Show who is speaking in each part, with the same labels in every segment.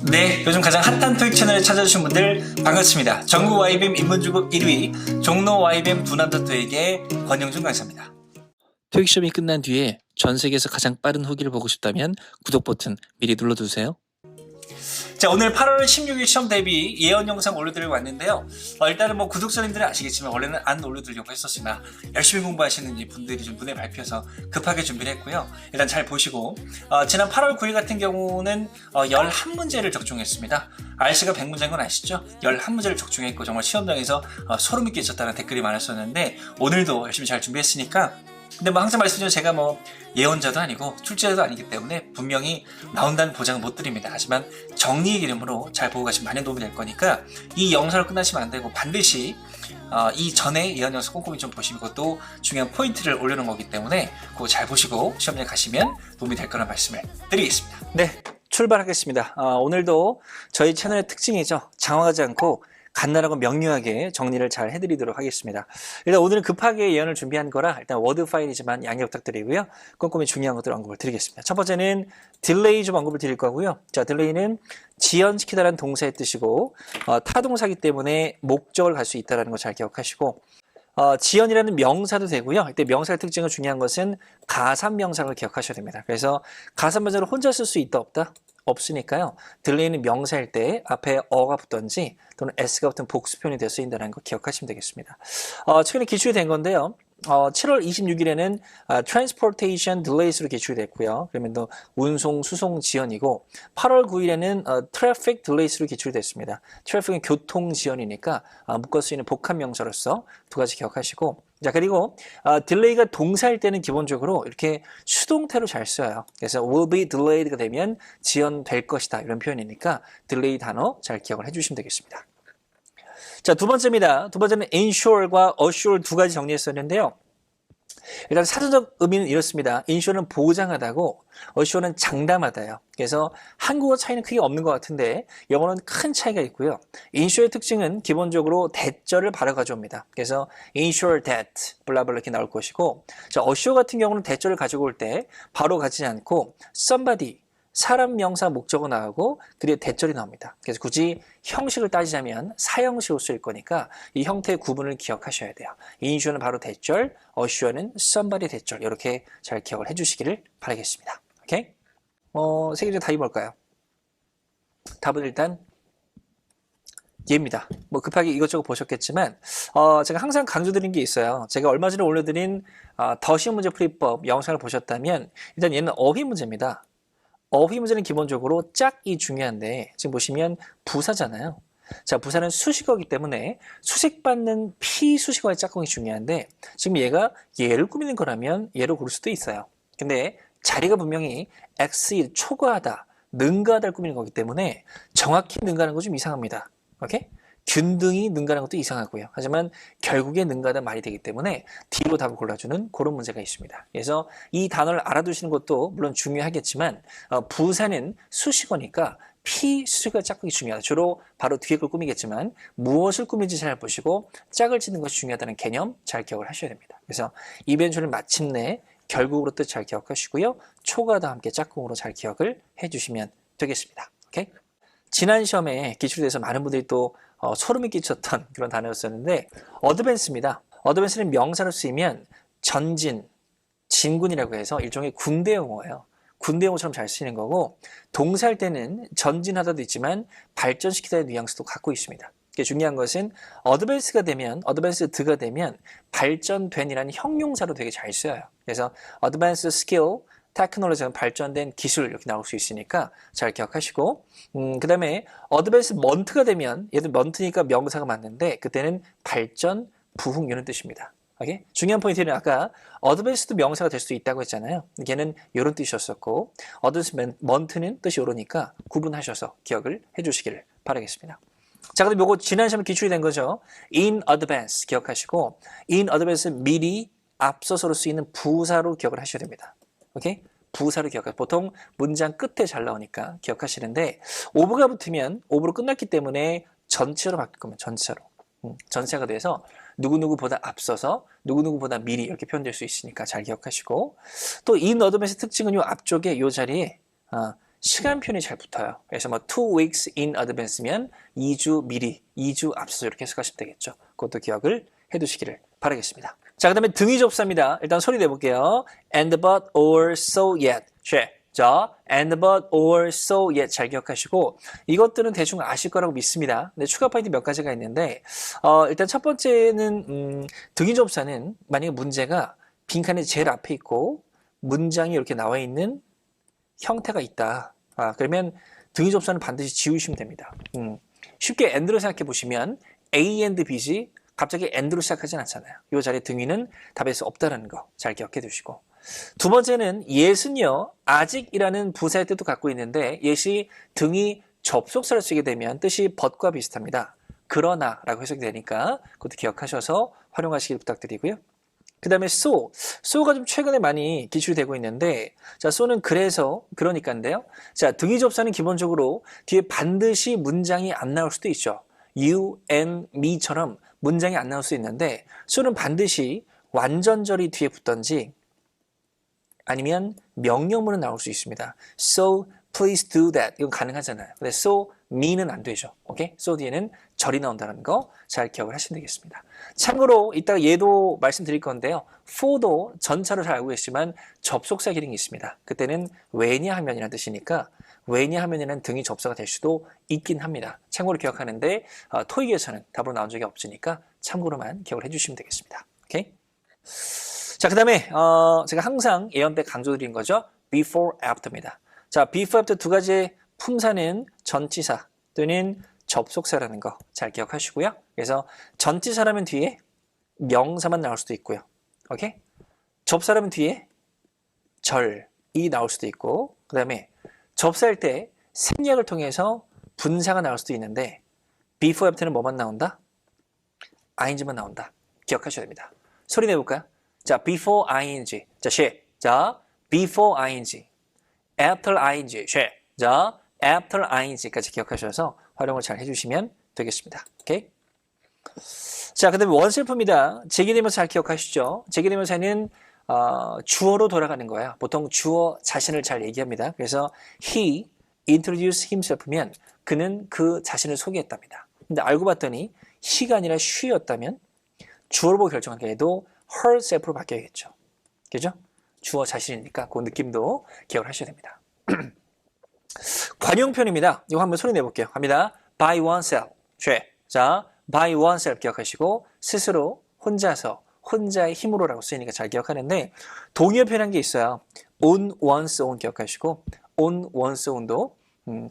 Speaker 1: 네, 요즘 가장 핫한 토익 채널에 찾아주신 분들 반갑습니다. 전국 YBM 입문중급 1위 종로 YBM 두남자 토익의 권영준 강사입니다.
Speaker 2: 토익 시험이 끝난 뒤에 전 세계에서 가장 빠른 후기를 보고 싶다면 구독 버튼 미리 눌러두세요.
Speaker 1: 자, 오늘 8월 16일 시험 대비 예언 영상 올려드리고 왔는데요. 일단은 뭐 구독자님들은 아시겠지만 원래는 안 올려드리려고 했었으나 열심히 공부하시는 분들이 좀 눈에 밟혀서 급하게 준비를 했고요. 일단 잘 보시고 지난 8월 9일 같은 경우는 11문제를 적중했습니다. RC가 100문제인 건 아시죠? 11문제를 적중했고 정말 시험장에서 소름이 끼쳤다는 댓글이 많았었는데 오늘도 열심히 잘 준비했으니까 근데 뭐 항상 말씀드리면 제가 뭐 예언자도 아니고 출제자도 아니기 때문에 분명히 나온다는 보장은 못 드립니다. 하지만 정리의 기름으로 잘 보고 가시면 많은 도움이 될 거니까 이 영상을 끝나시면 안 되고 반드시 이 전에 예언 영상 꼼꼼히 좀 보시면 그것도 중요한 포인트를 올려놓은 거기 때문에 그거 잘 보시고 시험장에 가시면 도움이 될 거라는 말씀을 드리겠습니다. 네, 출발하겠습니다. 오늘도 저희 채널의 특징이죠. 장황하지 않고 간단하고 명료하게 정리를 잘 해드리도록 하겠습니다. 일단 오늘은 급하게 예언을 준비한 거라 일단 워드 파일이지만 양해 부탁드리고요. 꼼꼼히 중요한 것들 언급을 드리겠습니다. 첫 번째는 딜레이 좀 언급을 드릴 거고요. 자, 딜레이는 지연시키다라는 동사의 뜻이고 타동사기 때문에 목적을 갈 수 있다는 거 잘 기억하시고 지연이라는 명사도 되고요. 이때 명사의 특징은 중요한 것은 가산명사를 기억하셔야 됩니다. 그래서 가산명사를 혼자 쓸 수 있다 없다? 없으니까요. 딜레이는 명사일 때 앞에 어가 붙던지 또는 s가 붙은 복수표현이 되어 쓰인다는 거 기억하시면 되겠습니다. 최근에 기출이 된 건데요. 7월 26일에는 transportation delays로 기출이 됐고요. 그러면 또 운송, 수송 지연이고 8월 9일에는 traffic delays로 기출이 됐습니다. traffic은 교통 지연이니까 묶어 쓰이는 복합 명사로서 두 가지 기억하시고 자, 그리고 delay가 동사일 때는 기본적으로 이렇게 수동태로 잘 써요. 그래서 will be delayed가 되면 지연될 것이다 이런 표현이니까 delay 단어 잘 기억을 해주시면 되겠습니다. 자, 두 번째입니다. 두 번째는 ensure과 assure 두 가지 정리했었는데요. 일단 사전적 의미는 이렇습니다. ensure는 보장하다고 assure는 장담하다요. 그래서 한국어 차이는 크게 없는 것 같은데 영어는 큰 차이가 있고요. ensure의 특징은 기본적으로 대절을 바로 가져옵니다. 그래서 ensure that 블라블라 이렇게 나올 것이고 자, assure 같은 경우는 대절을 가지고 올 때 바로 가지 않고 somebody 사람 명사 목적어 나오고 그리고 대절이 나옵니다. 그래서 굳이 형식을 따지자면 사형식으로 쓰일 거니까 이 형태의 구분을 기억하셔야 돼요. insure는 바로 대절, assure는 somebody 대절 이렇게 잘 기억을 해주시기를 바라겠습니다. 오케이? 세 개 중에 답이 뭘까요? 답은 일단 얘입니다. 뭐 급하게 이것저것 보셨겠지만 제가 항상 강조드린 게 있어요. 제가 얼마 전에 올려드린 더 쉬운 문제 풀이법 영상을 보셨다면 일단 얘는 어휘 문제입니다. 어휘 문제는 기본적으로 짝이 중요한데 지금 보시면 부사잖아요. 자, 부사는 수식어이기 때문에 수식받는 피수식어의 짝꿍이 중요한데 지금 얘가 얘를 꾸미는 거라면 얘로 고를 수도 있어요. 근데 자리가 분명히 exceed, 초과하다, 능가하다를 꾸미는 거기 때문에 정확히 능가하는 거 좀 이상합니다. 오케이? 균등히 능가하는 것도 이상하고요. 하지만 결국에 능가하다 말이 되기 때문에 D로 답을 골라주는 그런 문제가 있습니다. 그래서 이 단어를 알아두시는 것도 물론 중요하겠지만 부사는 수식어니까 피수식어 짝꿍이 중요하다. 주로 바로 뒤에 걸 꾸미겠지만 무엇을 꾸미는지 잘 보시고 짝을 짓는 것이 중요하다는 개념 잘 기억을 하셔야 됩니다. 그래서 이벤트를 마침내 결국으로 뜻 잘 기억하시고요. 초과도 함께 짝꿍으로 잘 기억을 해주시면 되겠습니다. 오케이? 지난 시험에 기출이 돼서 많은 분들이 또 소름이 끼쳤던 그런 단어였었는데 어드밴스입니다. 어드밴스는 명사로 쓰이면 전진, 진군이라고 해서 일종의 군대 용어예요. 군대 용어처럼 잘 쓰이는 거고 동사일 때는 전진하다도 있지만 발전시키다의 뉘앙스도 갖고 있습니다. 중요한 것은 어드밴스가 되면 어드밴스드가 되면 발전된이라는 형용사로 되게 잘 써요. 그래서 어드밴스 스킬 테크놀로지는 발전된 기술 이렇게 나올 수 있으니까 잘 기억하시고 그 다음에 어드밴스먼트가 되면 얘도 먼트니까 명사가 맞는데 그때는 발전, 부흥 이런 뜻입니다. 오케이? 중요한 포인트는 아까 어드밴스도 명사가 될 수 있다고 했잖아요. 걔는 이런 뜻이었었고 어드밴스먼트는 뜻이 이러니까 구분하셔서 기억을 해주시기를 바라겠습니다. 자, 그럼 요거 지난 시험에 기출이 된 거죠. in advance 기억하시고 in advance 미리 앞서서로 쓰이는 부사로 기억을 하셔야 됩니다. 오케이? 부사로 기억하세요. 보통 문장 끝에 잘 나오니까 기억하시는데 오브가 붙으면 오브로 끝났기 때문에 전체로 바뀔 겁니다. 전체로. 전체가 돼서 누구누구보다 앞서서 누구누구보다 미리 이렇게 표현될 수 있으니까 잘 기억하시고 또 in advance의 특징은 요 앞쪽에 요 자리에
Speaker 2: 시간 표현이 잘 붙어요. 그래서 뭐 2 weeks in advance면 2주 미리, 2주 앞서서 이렇게 해석하시면 되겠죠. 그것도 기억을 해두시기를 바라겠습니다. 자, 그 다음에 등위 접수합니다. 일단 소리 내볼게요. And but or so yet. 자, and but or so yet 잘 기억하시고 이것들은 대충 아실 거라고 믿습니다. 근데 추가 포인트 몇 가지가 있는데 일단 첫 번째는 등위 접수는 만약에 문제가 빈칸에 제일 앞에 있고 문장이 이렇게 나와 있는 형태가 있다. 그러면 등위 접수는 반드시 지우시면 됩니다. 쉽게 and로 생각해 보시면 A and B지 갑자기 and로 시작하진 않잖아요. 이 자리에 등위는 답에서 없다는 거 잘 기억해 두시고 두 번째는 yet은요 아직이라는 부사의 뜻도 갖고 있는데 yet이 등위 접속사를 쓰게 되면 뜻이 but과 비슷합니다. 그러나 라고 해석이 되니까 그것도 기억하셔서 활용하시길 부탁드리고요. 그 다음에 so가 좀 최근에 많이 기출이 되고 있는데 자, so는 그래서 그러니까인데요. 자, 등위 접사는 기본적으로 뒤에 반드시 문장이 안 나올 수도 있죠. you and me처럼 문장이 안 나올 수 있는데 so는 반드시 완전절이 뒤에 붙던지 아니면 명령문은 나올 수 있습니다. So please do that. 이건 가능하잖아요. 근데 so me는 안 되죠. 오케이? so 뒤에는 절이 나온다는 거 잘 기억을 하시면 되겠습니다. 참고로 이따가 얘도 말씀드릴 건데요. for도 전차로 잘 알고 계시지만 접속사 기능이 있습니다. 그때는 왜냐하면이라는 뜻이니까 왜냐하면이라는 등이 접사가 될 수도 있긴 합니다. 참고로 기억하는데 토익에서는 답으로 나온 적이 없으니까 참고로만 기억을 해주시면 되겠습니다. 오케이? 자, 그 다음에 제가 항상 예언 때 강조드린 거죠. before, after입니다. 자, before, after 두 가지의 품사는 전치사 또는 접속사라는 거 잘 기억하시고요. 그래서 전치사라면 뒤에 명사만 나올 수도 있고요. 오케이? 접사라면 뒤에 절이 나올 수도 있고 그 다음에 접사할 때 생략을 통해서 분사가 나올 수도 있는데 before, after는 뭐만 나온다? ing만 나온다. 기억하셔야 됩니다. 소리 내볼까요? 자, before ing. 자, 자, before ing. after ing. 자, after ing까지 기억하셔서 활용을 잘 해주시면 되겠습니다. 오케이? 자, 그 다음에 원셀프입니다. 제기되면서 잘 기억하시죠? 제기되면서는 주어로 돌아가는 거예요. 보통 주어 자신을 잘 얘기합니다. 그래서 he introduced himself면 그는 그 자신을 소개했답니다. 근데 알고 봤더니 he가 아니라 she였다면 주어로 보고 결정한 게 해도 herself로 바뀌어야겠죠. 그죠? 주어 자신이니까 그 느낌도 기억을 하셔야 됩니다. 관용편입니다. 이거 한번 소리 내볼게요. 갑니다. by oneself. 자, by oneself 기억하시고 스스로 혼자서 혼자의 힘으로라고 쓰이니까 잘 기억하는데 동의어 표현한 게 있어요. on one's own 기억하시고 on one's own도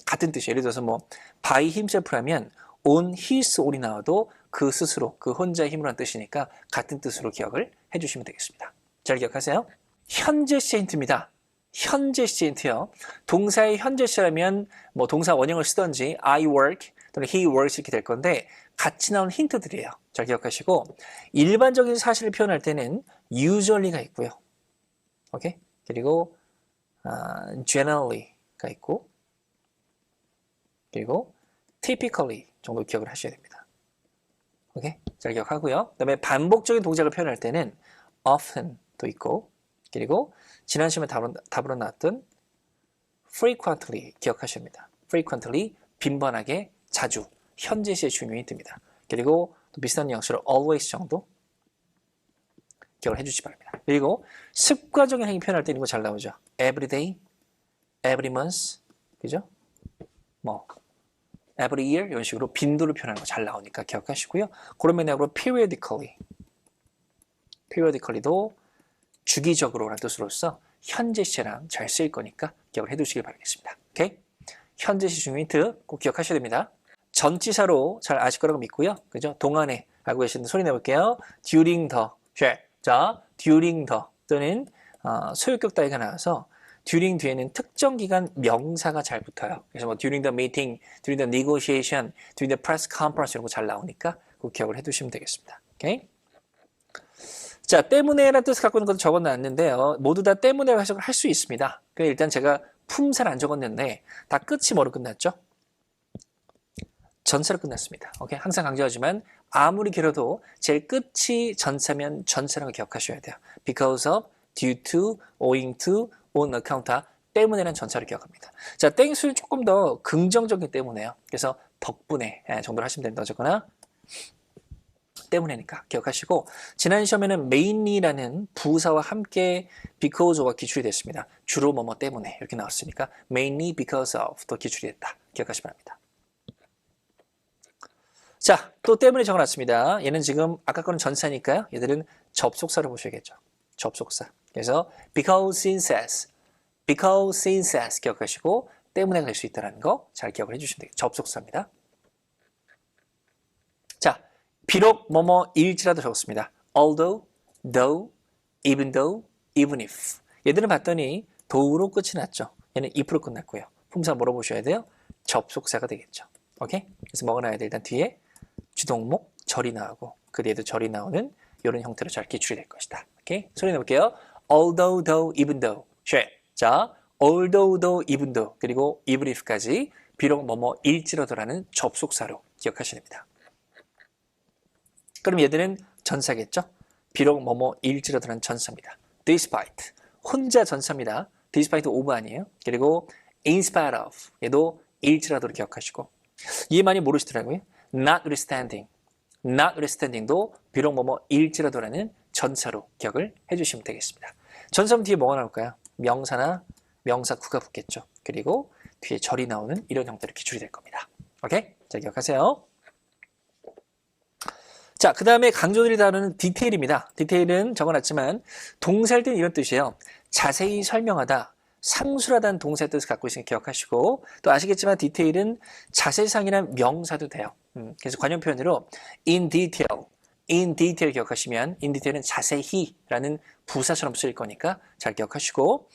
Speaker 2: 같은 뜻이에요. 예를 들어서 뭐 by himself라면 on his own이 나와도 그 스스로 그 혼자의 힘으로라는 뜻이니까 같은 뜻으로 기억을 해주시면 되겠습니다. 잘 기억하세요. 현재 시제 힌트입니다. 현재 시제 힌트요. 동사의 현재 시라면 뭐 동사 원형을 쓰던지 I work 또는 he works 이렇게 될 건데 같이 나오는 힌트들이에요. 잘 기억하시고 일반적인 사실을 표현할 때는 usually가 있고요. 오케이? 그리고 generally가 있고 그리고 typically 정도 기억을 하셔야 됩니다. 오케이? 잘 기억하고요. 그 다음에 반복적인 동작을 표현할 때는 often도 있고 그리고 지난 시험에 답으로 나왔던 frequently 기억하셔야 합니다. frequently 빈번하게 자주 현재 시의 중요한 힌트입니다. 그리고 또 비슷한 뉘앙스로 always 정도 기억을 해주시기 바랍니다. 그리고 습관적인 행위 표현할 때 이거 잘 나오죠. every day, every month, 그죠? 뭐 every year 이런 식으로 빈도를 표현하는 거 잘 나오니까 기억하시고요. 그런 맥락으로 periodically도 주기적으로라는 뜻으로서 현재 시제랑 잘 쓰일 거니까 기억을 해두시길 바라겠습니다. 오케이? 현재 시 중요 힌트 꼭 기억하셔야 됩니다. 전치사로 잘 아실 거라고 믿고요. 그죠? 동안에 알고 계시는데 소리 내볼게요. during the. 자, during the 또는 소유격 따위가 나와서 during 뒤에는 특정 기간 명사가 잘 붙어요. 그래서 뭐 during the meeting, during the negotiation, during the press conference 이런 거 잘 나오니까 꼭 기억을 해두시면 되겠습니다. 오케이? 자, 때문에라는 뜻을 갖고 있는 것도 적어놨는데요. 모두 다 때문에 해석을 할 수 있습니다. 그래서 일단 제가 품사를 안 적었는데 다 끝이 뭐로 끝났죠? 전사로 끝났습니다. 오케이? 항상 강조하지만 아무리 길어도 제일 끝이 전사면 전사라는 걸 기억하셔야 돼요. because of, due to, owing to, on account 때문에는 전차를 기억합니다. 자, 땡수는 조금 더 긍정적인 때문에요. 그래서 덕분에 정도로 하시면 됩니다. 어쨌거나 때문에니까 기억하시고, 지난 시험에는 mainly라는 부사와 함께 because가 기출이 됐습니다. 주로 뭐뭐 때문에 이렇게 나왔으니까 mainly because of 또 기출이 됐다. 기억하시기 바랍니다. 자, 또 때문에 적어놨습니다. 얘는 지금 아까 거는 전사니까요. 얘들은 접속사를 보셔야겠죠. 접속사. 그래서 because since as 기억하시고 때문에가 될 수 있다는 거 잘 기억을 해주시면 되겠죠. 접속사입니다. 자, 비록 뭐뭐일지라도 적었습니다. although, though, even though, even if. 얘들은 봤더니 though로 끝이 났죠. 얘는 if로 끝났고요. 품사 뭐로 보셔야 돼요? 접속사가 되겠죠. 오케이? 그래서 뭐가 나와야 돼? 일단 뒤에 주동목 절이 나오고 그 뒤에도 절이 나오는 이런 형태로 잘 기출이 될 것이다. 오케이? 소리 내볼게요. although, though, even though. 자, although, though, even though 그리고 even if까지 비록 뭐뭐일지라도라는 접속사로 기억하셔야 됩니다. 그럼 얘들은 전사겠죠? 비록 뭐뭐일지라도라는 전사입니다. despite 혼자 전사입니다. despite of 아니에요. 그리고 in spite of 얘도 일지라도를 기억하시고, 이해 많이 모르시더라고요. notwithstanding도 비록 뭐뭐일지라도라는 전사로 기억을 해주시면 되겠습니다. 전사면 뒤에 뭐가 나올까요? 명사나 명사구가 붙겠죠. 그리고 뒤에 절이 나오는 이런 형태로 기출이 될 겁니다. 오케이? 자, 기억하세요. 자, 그 다음에 강조들이 다루는 디테일입니다. 디테일은 적어놨지만 동사일 때는 이런 뜻이에요. 자세히 설명하다, 상술하다는 동사의 뜻을 갖고 있으니까 기억하시고, 또 아시겠지만 디테일은 자세상이란 명사도 돼요. 그래서 관용 표현으로 in detail 기억하시면 in detail은 자세히라는 부사처럼 쓰일 거니까 잘 기억하시고,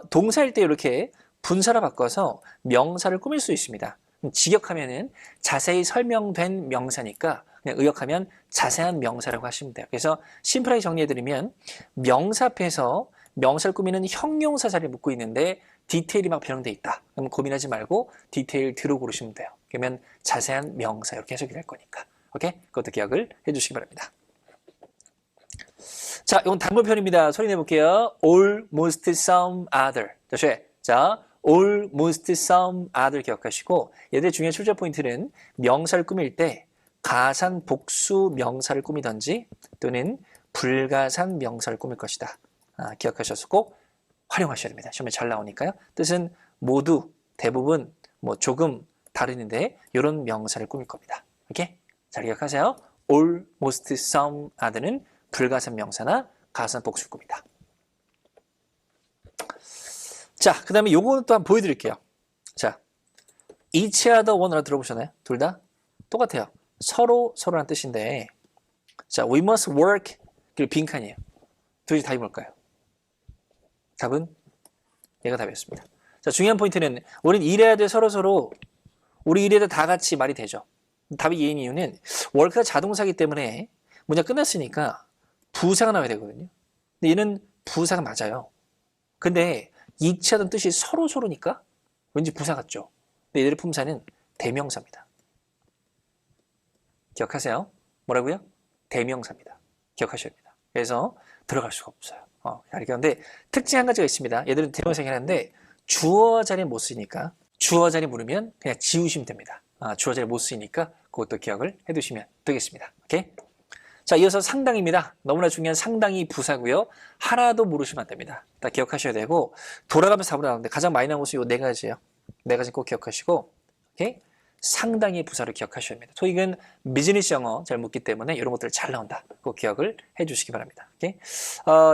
Speaker 2: 동사일 때 이렇게 분사로 바꿔서 명사를 꾸밀 수 있습니다. 직역하면은 자세히 설명된 명사니까 그냥 의역하면 자세한 명사라고 하시면 돼요. 그래서 심플하게 정리해드리면 명사 앞에서 명사를 꾸미는 형용사 자리에 묻고 있는데 디테일이 막 변형돼 있다. 그럼 고민하지 말고 디테일 뒤로 고르시면 돼요. 그러면 자세한 명사 이렇게 해석이 될 거니까. 오케이? 그것도 기억을 해주시기 바랍니다. 자, 이건 단문 표현입니다. 소리 내볼게요. almost some other. 자, almost some other 기억하시고, 얘들의 중요한 출제 포인트는 명사를 꾸밀 때 가산 복수 명사를 꾸미던지 또는 불가산 명사를 꾸밀 것이다. 기억하셔서 꼭 활용하셔야 됩니다. 시험에 잘 나오니까요. 뜻은 모두, 대부분, 조금 다르는데 이런 명사를 꾸밀 겁니다. 오케이? 잘 기억하세요. almost some other는 불가산 명사나 가산 복수를 꾸민다. 자, 그 다음에 요거는 또 한번 보여드릴게요. 자, each other one으로 들어보셨나요? 둘 다 똑같아요. 서로라는 뜻인데, 자, we must work, 그리고 빈칸이에요. 둘이 답이 뭘까요? 답은 얘가 답이었습니다. 자, 중요한 포인트는 우린 일해야 돼. 서로 우리 일해야 돼. 다 같이 말이 되죠. 답이 얘인 이유는 work가 자동사기 때문에 문장 끝났으니까 부사가 나와야 되거든요. 근데 얘는 부사가 맞아요. 근데 each 하던 뜻이 서로니까 왠지 부사 같죠. 근데 얘들의 품사는 대명사입니다. 기억하세요. 뭐라고요? 대명사입니다. 기억하셔야 됩니다. 그래서 들어갈 수가 없어요. 그런데 특징 한 가지가 있습니다. 얘들은 대명사이긴 한데 주어 자리에 못 쓰니까 주어 자리 물으면 그냥 지우시면 됩니다. 주어 자리 못 쓰니까 그것도 기억을 해두시면 되겠습니다. 오케이? 자, 이어서 상당입니다. 너무나 중요한 상당히 부사고요. 하나도 모르시면 안 됩니다. 다 기억하셔야 되고, 돌아가면서 답으로 나오는데 가장 많이 나온 것은 이 네 가지예요. 네 가지 꼭 기억하시고, 오케이? 상당히 부사를 기억하셔야 됩니다. 토익은 비즈니스 영어 잘 묻기 때문에 이런 것들 잘 나온다. 꼭 기억을 해주시기 바랍니다. 오케이?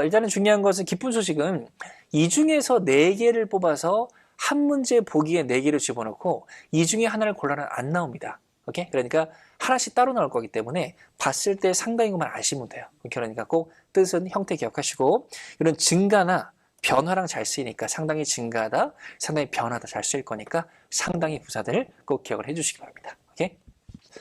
Speaker 2: 일단은 중요한 것은 기쁜 소식은 이 중에서 4개를 뽑아서 한 문제 보기에 4개를 집어넣고 이 중에 하나를 골라라 안 나옵니다. 오케이? 그러니까 하나씩 따로 나올 거기 때문에 봤을 때 상당히 것만 아시면 돼요. 그러니까 꼭 뜻은 형태 기억하시고, 이런 증가나 변화랑 잘 쓰이니까 상당히 증가하다, 상당히 변하다 잘 쓰일 거니까 상당히 부사들을 꼭 기억을 해주시기 바랍니다. 오케이?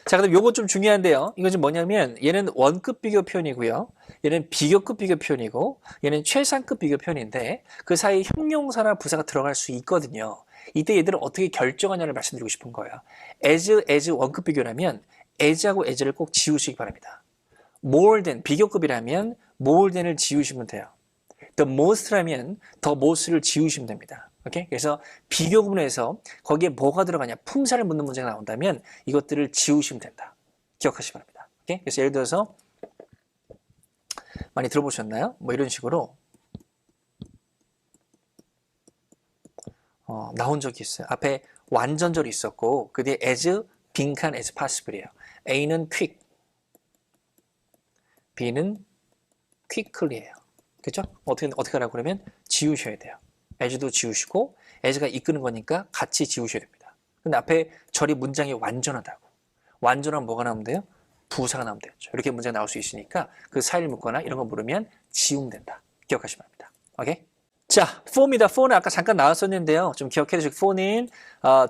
Speaker 2: 자, 그다음 요거 좀 중요한데요. 이건 좀 뭐냐면 얘는 원급 비교 표현이고요. 얘는 비교급 비교 표현이고 얘는 최상급 비교 표현인데 그 사이 형용사나 부사가 들어갈 수 있거든요. 이때 얘들은 어떻게 결정하냐를 말씀드리고 싶은 거예요. as 원급 비교라면 as하고 as를 꼭 지우시기 바랍니다. more than 비교급이라면 more than을 지우시면 돼요. the most라면 the most를 지우시면 됩니다. 오케이? 그래서 비교 구문에서 거기에 뭐가 들어가냐, 품사를 묻는 문제가 나온다면 이것들을 지우시면 된다. 기억하시기 바랍니다. 오케이? 그래서 예를 들어서 많이 들어보셨나요? 뭐 이런 식으로 나온 적이 있어요. 앞에 완전절이 있었고 그 뒤에 as, 빈칸 as possible이에요. A는 quick, B는 quickly예요. 그죠? 어떻게 하라고 그러면 지우셔야 돼요. as도 지우시고 as가 이끄는 거니까 같이 지우셔야 됩니다. 근데 앞에 절이 문장이 완전하다고. 완전한 뭐가 나오면 돼요? 부사가 나오면 되겠죠. 이렇게 문제가 나올 수 있으니까 그 사이를 묶거나 이런 거 물으면 지우면 된다. 기억하시면 됩니다. 오케이? 자, for입니다. for는 아까 잠깐 나왔었는데요. 좀 기억해 주시고 for는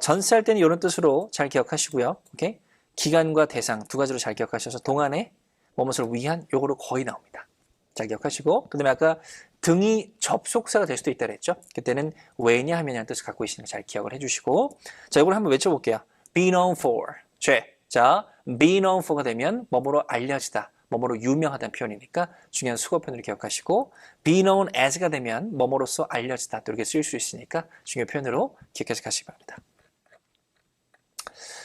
Speaker 2: 전치할 때는 이런 뜻으로 잘 기억하시고요. 오케이? 기간과 대상 두 가지로 잘 기억하셔서 동안에 뭐뭇을 위한 요거로 거의 나옵니다. 잘 기억하시고 그 다음에 아까 등이 접속사가 될 수도 있다 그랬죠. 그때는 왜냐하면이라는 뜻을 갖고 있으니까 잘 기억을 해주시고 자, 이걸 한번 외쳐볼게요. be known for 자, be known for가 되면 뭐뭐로 알려지다, 뭐뭐로 유명하다는 표현이니까 중요한 수거 표현을 기억하시고 be known as가 되면 뭐뭐로서 알려지다 또 이렇게 쓰일 수 있으니까 중요한 표현으로 기억해서 가시기 바랍니다.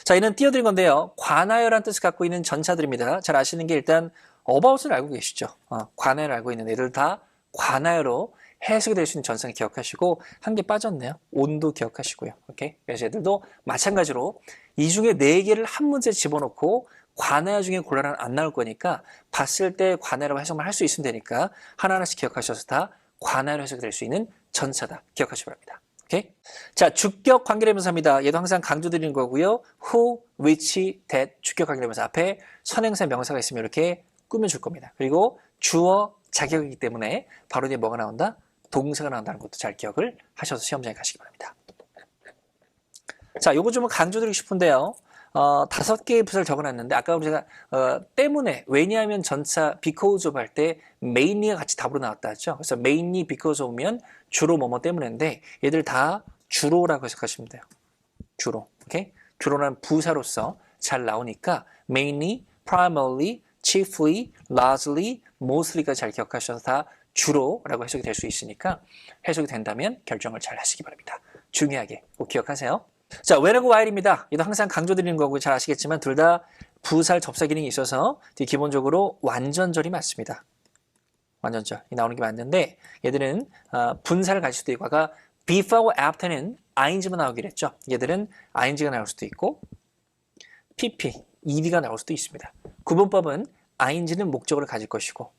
Speaker 2: 자, 이는 띄워드린 건데요. 관하여라는 뜻을 갖고 있는 전차들입니다. 잘 아시는 게 일단 about을 알고 계시죠. 관하여를 알고 있는 애들 다 관하여로 해석이 될 수 있는 전상을 기억하시고 한 개 빠졌네요. 온도 기억하시고요. 오케이? 그래서 애들도 마찬가지로 이 중에 4개를 한 문제에 집어넣고 관하여 중에 골라라는 안 나올 거니까 봤을 때 관하여라고 해석만 할 수 있으면 되니까 하나하나씩 기억하셔서 다 관하여로 해석이 될 수 있는 전차다. 기억하시기 바랍니다. 오케이? 자, 주격 관계대명사입니다. 얘도 항상 강조드리는 거고요. who, which, that 주격 관계대명사 앞에 선행사 명사가 있으면 이렇게 꾸며줄 겁니다. 그리고 주어 자격이기 때문에 바로 뒤에 뭐가 나온다? 동사가 나온다는 것도 잘 기억을 하셔서 시험장에 가시기 바랍니다. 자, 요거 좀 강조드리고 싶은데요. 5개의 부사를 적어놨는데 아까 제가 때문에 왜냐하면 전차 because of 할 때 mainly가 같이 답으로 나왔다 했죠. 그래서 mainly because of면 주로 뭐뭐 때문인데 얘들 다 주로라고 해석하시면 돼요. 주로. 오케이? 주로라는 부사로서 잘 나오니까 mainly, primarily, chiefly, largely, mostly까지 잘 기억하셔서 다 주로라고 해석이 될 수 있으니까 해석이 된다면 결정을 잘 하시기 바랍니다. 중요하게 꼭 기억하세요. 자, when하고 while입니다. 이도 항상 강조드리는 거고 잘 아시겠지만 둘 다 부사를 접사 기능이 있어서 기본적으로 완전절이 맞습니다. 완전절 나오는 게 맞는데 얘들은 분사를 가질 수도 있고 아까 before하고 after는 ing만 나오기로 했죠. 얘들은 ing가 나올 수도 있고 pp, ed가 나올 수도 있습니다. 구분법은 ing는 목적어를 가질 것이고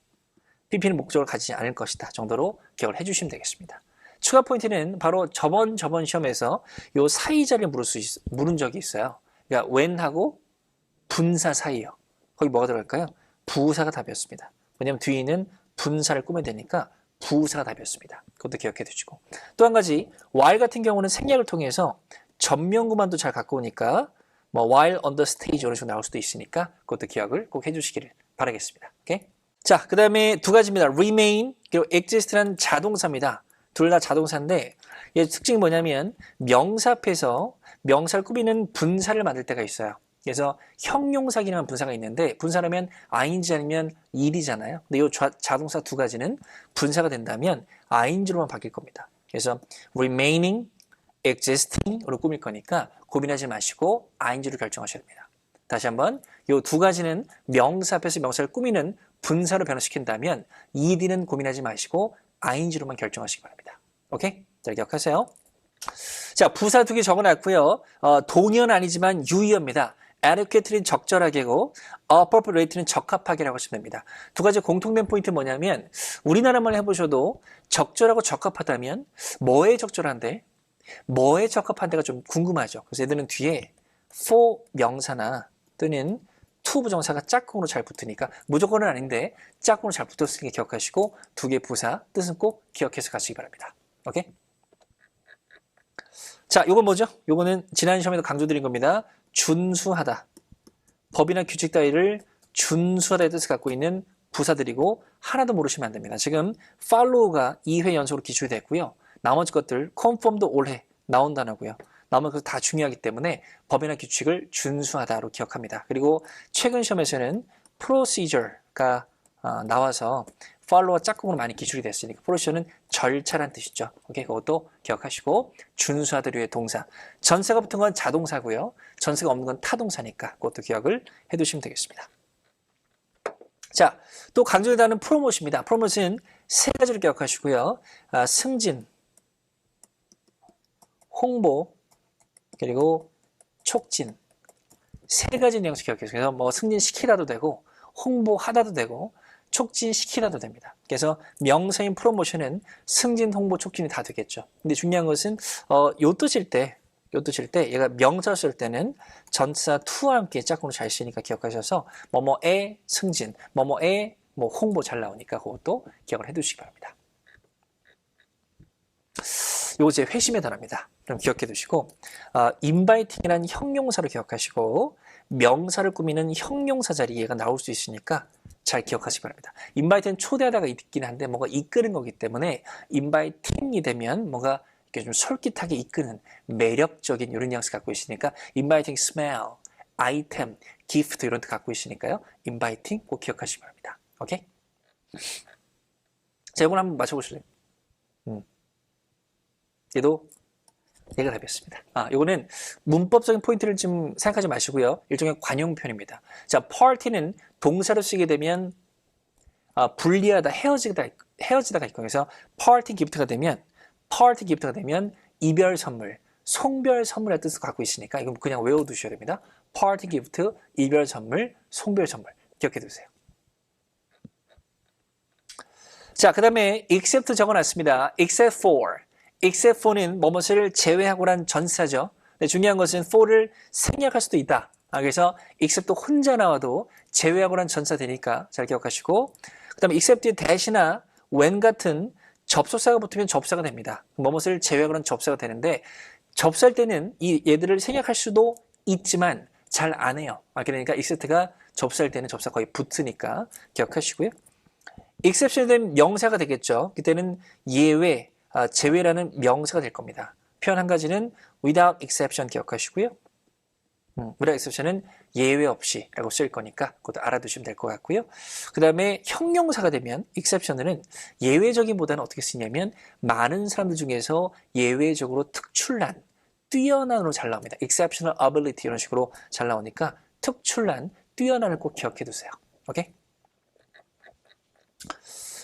Speaker 2: pp는 목적어를 가지지 않을 것이다 정도로 기억을 해주시면 되겠습니다. 추가 포인트는 바로 저번 시험에서 요 사이자를 물은 적이 있어요. 그러니까 when하고 분사 사이요. 거기 뭐가 들어갈까요? 부사가 답이었습니다. 왜냐하면 뒤에 있는 분사를 꾸며야 되니까 부사가 답이었습니다. 그것도 기억해 두시고 또 한 가지 while 같은 경우는 생략을 통해서 전면구만도 잘 갖고 오니까 뭐 while on the stage 이런 식으로 나올 수도 있으니까 그것도 기억을 꼭 해주시기를 바라겠습니다. 오케이? 자, 그 다음에 두 가지입니다. remain 그리고 exist라는 자동사입니다. 둘 다 자동사인데 얘 특징이 뭐냐면 명사 앞에서 명사를 꾸미는 분사를 만들 때가 있어요. 그래서 형용사 기능한 분사가 있는데 분사라면 ing 아니면 일이잖아요. 근데 이 자동사 두 가지는 분사가 된다면 ing로만 바뀔 겁니다. 그래서 remaining, existing으로 꾸밀 거니까 고민하지 마시고 ing로 결정하셔야 됩니다. 다시 한번 이 두 가지는 명사 앞에서 명사를 꾸미는 분사로 변화시킨다면 ed는 고민하지 마시고 ing로만 결정하시기 바랍니다. 오케이? 잘 기억하세요. 자, 부사 2개 적어놨고요. 동의어는 아니지만 유의어입니다. adequate는 적절하게고 appropriate는 적합하게라고 하시면 됩니다. 두 가지 공통된 포인트 뭐냐면 우리나라만 해보셔도 적절하고 적합하다면 뭐에 적절한데 뭐에 적합한데가 좀 궁금하죠. 그래서 얘들은 뒤에 for 명사나 또는 to 부정사가 짝꿍으로 잘 붙으니까 무조건은 아닌데 짝꿍으로 잘 붙었으니까 기억하시고 두 개의 부사 뜻은 꼭 기억해서 가시기 바랍니다. 오케이? 자, 요건 뭐죠? 요거는 지난 시험에도 강조드린 겁니다. 준수하다. 법이나 규칙 따위를 준수하다의 뜻을 갖고 있는 부사들이고 하나도 모르시면 안 됩니다. 지금 follow가 2회 연속으로 기출이 됐고요. 나머지 것들 conform도 올해 나온 단어고요. 나머지 것들 다 중요하기 때문에 법이나 규칙을 준수하다로 기억합니다. 그리고 최근 시험에서는 procedure가 나와서 follow와 짝꿍으로 많이 기술이 됐으니까 프로시저는 절차란 뜻이죠. 오케이, 그것도 기억하시고 준수하다를 위해 동사. 전사가 붙은 건 자동사고요. 전사가 없는 건 타동사니까 그것도 기억을 해두시면 되겠습니다. 자, 또 강조되는 프로모트입니다. 프로모트는 세 가지를 기억하시고요. 승진, 홍보, 그리고 촉진. 세 가지 뉘앙스 기억해주세요. 그래서 뭐 승진시키다도 되고 홍보하다도 되고 촉진시키다도 됩니다. 그래서 명사인 프로모션은 승진, 홍보, 촉진이 다 되겠죠. 근데 중요한 것은 요 뜻일 때 얘가 명사 쓸 때는 전치사 to와 함께 짝꿍으로 잘 쓰니까 기억하셔서 뭐뭐의 승진, 뭐뭐의 뭐 홍보 잘 나오니까 그것도 기억을 해두시기 바랍니다. 요거 제 회심의 단어입니다. 그럼 기억해 두시고 inviting이라는 형용사를 기억하시고 명사를 꾸미는 형용사 자리에 얘가 나올 수 있으니까 잘 기억하시기 바랍니다. inviting은 초대하다가 있긴 한데 뭔가 이끄는 거기 때문에 inviting이 되면 뭔가 이렇게 좀 솔깃하게 이끄는 매력적인 이런 뉘앙스 갖고 있으니까 inviting smell, item, gift 이런 뜻 갖고 있으니까요. inviting 꼭 기억하시기 바랍니다. 오케이? 자, 이걸 한번 맞춰보실래요? 얘가 답이었습니다. 이거는 문법적인 포인트를 좀 생각하지 마시고요. 일종의 관용 표현입니다. 자, party는 동사로 쓰게 되면 분리하다, 헤어지다가 있고 그래서 party gift가 되면 이별 선물, 송별 선물의 뜻을 갖고 있으니까 이건 그냥 외워두셔야 됩니다. party gift, 이별 선물, 송별 선물 기억해 두세요. 자, 그 다음에 except 적어놨습니다. except for는 뭐뭇을 제외하고란 전사죠. 근데 중요한 것은 for를 생략할 수도 있다. 그래서 except 혼자 나와도 제외하고란 전사 되니까 잘 기억하시고 그 다음에 except 뒤에 that이나 when 같은 접속사가 붙으면 접사가 됩니다. 뭐뭇을 제외하고란 접사가 되는데 접수할 때는 얘들을 생략할 수도 있지만 잘 안 해요. 그러니까 except가 접수할 때는 접사가 거의 붙으니까 기억하시고요. exception이 되면 명사가 되겠죠. 그때는 예외, 제외라는 명사가 될 겁니다. 표현 한 가지는 without exception 기억하시고요. without exception은 예외 없이 라고 쓸 거니까 그것도 알아두시면 될 것 같고요. 그 다음에 형용사가 되면 exception은 예외적인보다는 어떻게 쓰냐면 많은 사람들 중에서 예외적으로 특출난, 뛰어난으로 잘 나옵니다. exceptional ability 이런 식으로 잘 나오니까 특출난, 뛰어난을 꼭 기억해 두세요. 오케이?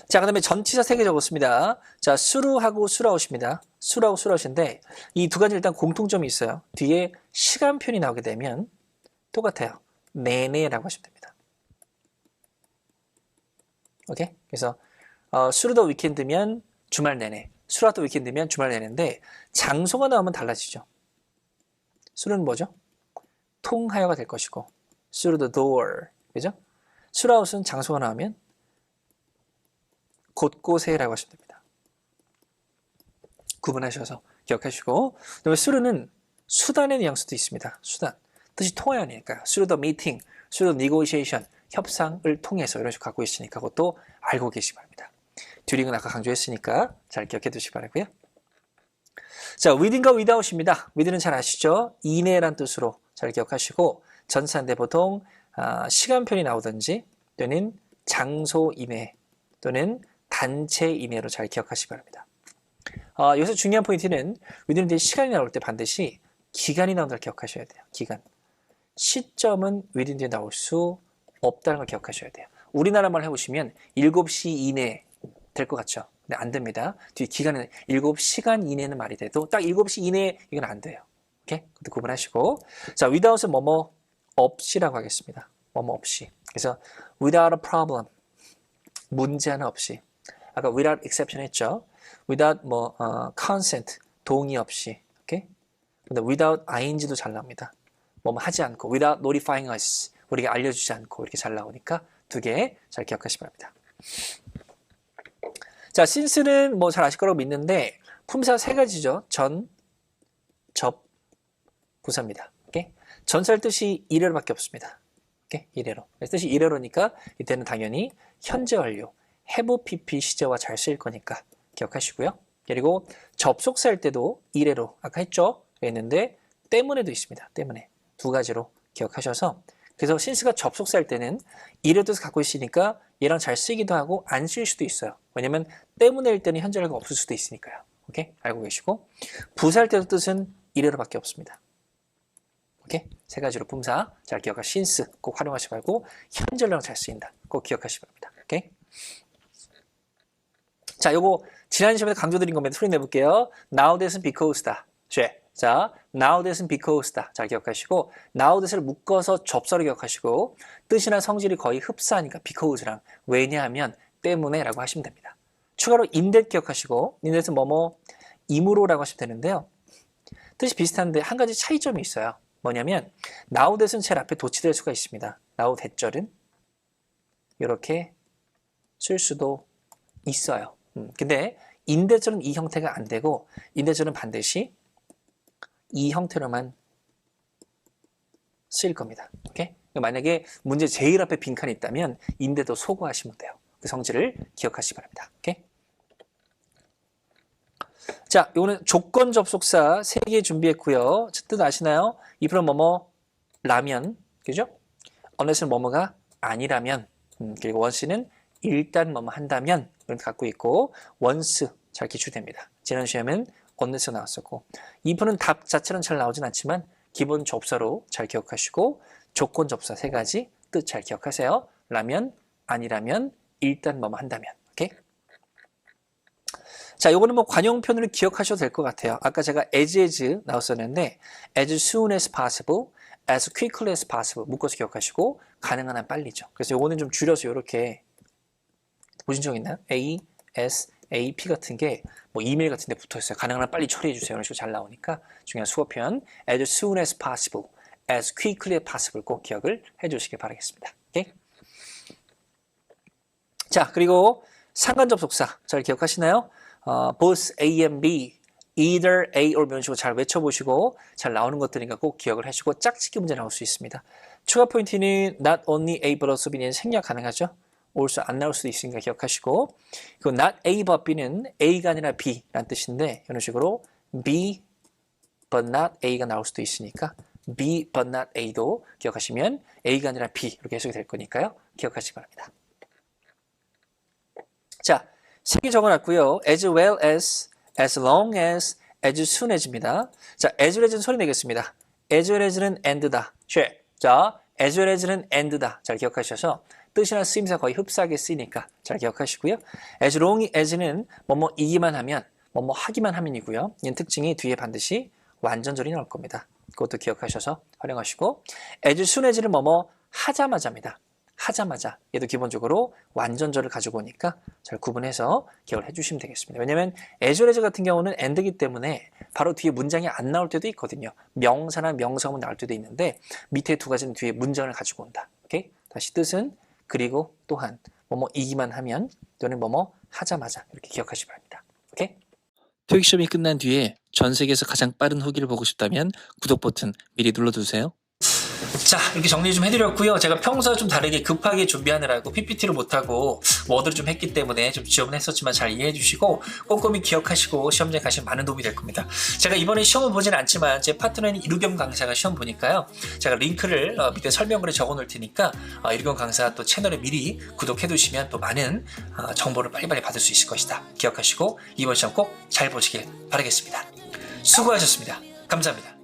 Speaker 2: 자, 그 다음에 전치사 3개 적었습니다. 자, 수루하고 수라웃입니다. 수라하고 수라웃인데 이 두 가지 일단 공통점이 있어요. 뒤에 시간표현이 나오게 되면 똑같아요. 내내라고 하시면 됩니다. 오케이? 그래서 수루더 위켄드면 주말 내내, 수라더 위켄드면 주말 내내인데 장소가 나오면 달라지죠. 수루는 뭐죠? 통하여가 될 것이고 through the door, 그죠? 수라웃은 장소가 나오면 곳곳에라고 하시면 됩니다. 구분하셔서 기억하시고 그다음에 수르는 수단의 뉘앙스도 있습니다. 수단. 뜻이 통해야 하니까요. through the meeting, through the negotiation, 협상을 통해서 이런 식으로 갖고 있으니까 그것도 알고 계시기 바랍니다. 듀링은 아까 강조했으니까 잘 기억해 두시기 바라고요. 자, within과 without입니다. within은 잘 아시죠? 이내란 뜻으로 잘 기억하시고 전사인데 보통 시간편이 나오든지 또는 장소 이내 또는 단체 이내로 잘 기억하시기 바랍니다. 여기서 중요한 포인트는 within 뒤에 시간이 나올 때 반드시 기간이 나온다를 기억하셔야 돼요. 기간. 시점은 within 뒤에 나올 수 없다는 걸 기억하셔야 돼요. 우리나라 말 해보시면 7시 이내 될 것 같죠? 근데 안 됩니다. 뒤에 기간은 7시간 이내는 말이 돼도 딱 7시 이내 이건 안 돼요. 오케이? 그것도 구분하시고 자, without은 뭐뭐 없이라고 하겠습니다. 뭐뭐 없이. 그래서 without a problem. 문제 하나 없이. 아까 without exception 했죠. without consent. 동의 없이. 오케이? 근데 without ing도 잘 나옵니다. 뭐뭐 하지 않고 without notifying us. 우리에게 알려주지 않고 이렇게 잘 나오니까 두 개 잘 기억하시기 바랍니다. 자, since는 뭐 잘 아실 거라고 믿는데 품사 세 가지죠. 전, 접, 부사입니다. 오케이? 전사할 뜻이 이래로밖에 없습니다. 오케이? 이래로. 뜻이 이래로니까 이때는 당연히 현재 완료, have pp 시제와 잘 쓰일 거니까 기억하시고요. 그리고 접속사일 때도 이래로 아까 했죠? 했는데 때문에도 있습니다. 때문에 두 가지로 기억하셔서 그래서 since가 접속사일 때는 이래 뜻을 갖고 있으니까 얘랑 잘 쓰기도 하고 안 쓸 수도 있어요. 왜냐면 때문에일 때는 현재력이 없을 수도 있으니까요. 오케이? 알고 계시고 부사할 때도 뜻은 이래로밖에 없습니다. 오케이? 세 가지로 품사 잘 기억하 since 꼭 활용하시기 바라고 현재랑 잘 쓰인다. 꼭 기억하시기 바랍니다. 오케이? 자, 요거 지난 시험에 강조드린 겁니다. 소리 내볼게요. Now that은 because다. 자, now that은 because다. 잘 기억하시고 now that을 묶어서 접서를 기억하시고 뜻이나 성질이 거의 흡사하니까 because랑 왜냐하면 때문에라고 하시면 됩니다. 추가로 in that 기억하시고 in that은 뭐뭐 임으로라고 하시면 되는데요. 뜻이 비슷한데 한 가지 차이점이 있어요. 뭐냐면 now that은 제일 앞에 도치될 수가 있습니다. now that절은 이렇게 쓸 수도 있어요. 근데 in that절은 이 형태가 안 되고 in that절은 반드시 이 형태로만 쓰일 겁니다. 오케이? 만약에 문제 제일 앞에 빈칸이 있다면 in that도 소거하시면 돼요. 그 성질을 기억하시기 바랍니다. 오케이? 자, 이거는 조건 접속사 3개 준비했고요. 뜻 아시나요? if는 뭐뭐 라면, 그죠? unless는 뭐뭐가 아니라면, 그리고 once는 일단 뭐뭐 한다면 이렇게 갖고 있고 once 잘 기출됩니다. 지난 시험은 unless 나왔었고 if는 답 자체는 잘 나오진 않지만 기본 접사로 잘 기억하시고 조건 접사 3가지 뜻 잘 기억하세요. 라면, 아니라면, 일단 뭐뭐 한다면. 오케이? 자, 요거는 뭐 관용편으로 기억하셔도 될 것 같아요. 아까 제가 as 나왔었는데 as soon as possible, as quickly as possible 묶어서 기억하시고 가능한 한 빨리죠. 그래서 요거는 좀 줄여서 이렇게 보신 적 있나요? A, S, A, P 같은 게 뭐 이메일 같은 데 붙어 있어요. 가능한 한 빨리 처리해 주세요. 이런 식으로 잘 나오니까 중요한 수어 표현 as soon as possible, as quickly as possible 꼭 기억을 해 주시길 바라겠습니다. 오케이? 자, 그리고 상관 접속사 잘 기억하시나요? both A and B, either A or B 이런 식으로 잘 외쳐보시고 잘 나오는 것들이니까 꼭 기억을 하시고 짝짓기 문제 나올 수 있습니다. 추가 포인트는 not only A but also B는 생략 가능하죠. also 안 나올 수도 있으니까 기억하시고 그리고 not A but B는 A가 아니라 B라는 뜻인데 이런 식으로 B but not A가 나올 수도 있으니까 B but not A도 기억하시면 A가 아니라 B 이렇게 해석이 될 거니까요. 기억하시기 바랍니다. 자, 3개 적어놨고요. as well as, as long as, as soon as입니다. 자, as well as는 소리 내겠습니다. as well as는 and다. 자, as well as는 and다. 잘 기억하셔서 뜻이나 쓰임새 거의 흡사하게 쓰이니까 잘 기억하시고요. as long as는 뭐뭐이기만 하면, 뭐뭐 하기만 하면이고요. 얘는 특징이 뒤에 반드시 완전절이 나올 겁니다. 그것도 기억하셔서 활용하시고 as soon as는 뭐뭐 하자마자입니다. 하자마자 얘도 기본적으로 완전절을 가지고 오니까 잘 구분해서 기억을 해주시면 되겠습니다. 왜냐하면 as well as 같은 경우는 and이기 때문에 바로 뒤에 문장이 안 나올 때도 있거든요. 명사나 명사만 나올 때도 있는데 밑에 2가지는 뒤에 문장을 가지고 온다. 오케이? 다시 뜻은 그리고 또한 뭐뭐이기만 하면 또는 뭐뭐 하자마자 이렇게 기억하시기 바랍니다. 오케이? 토익 시험이 끝난 뒤에 전 세계에서 가장 빠른 후기를 보고 싶다면 구독 버튼 미리 눌러두세요. 자, 이렇게 정리 좀 해드렸고요. 제가 평소와 좀 다르게 급하게 준비하느라고 PPT를 못하고 워드를 좀 했기 때문에 좀 지원을 했었지만 잘 이해해 주시고 꼼꼼히 기억하시고 시험장에 가시면 많은 도움이 될 겁니다. 제가 이번에 시험을 보진 않지만 제 파트너인 이루겸 강사가 시험 보니까요. 제가 링크를 밑에 설명글에 적어 놓을 테니까 이루겸 강사 또 채널에 미리 구독해 두시면 또 많은 정보를 빨리빨리 받을 수 있을 것이다. 기억하시고 이번 시험 꼭 잘 보시길 바라겠습니다. 수고하셨습니다. 감사합니다.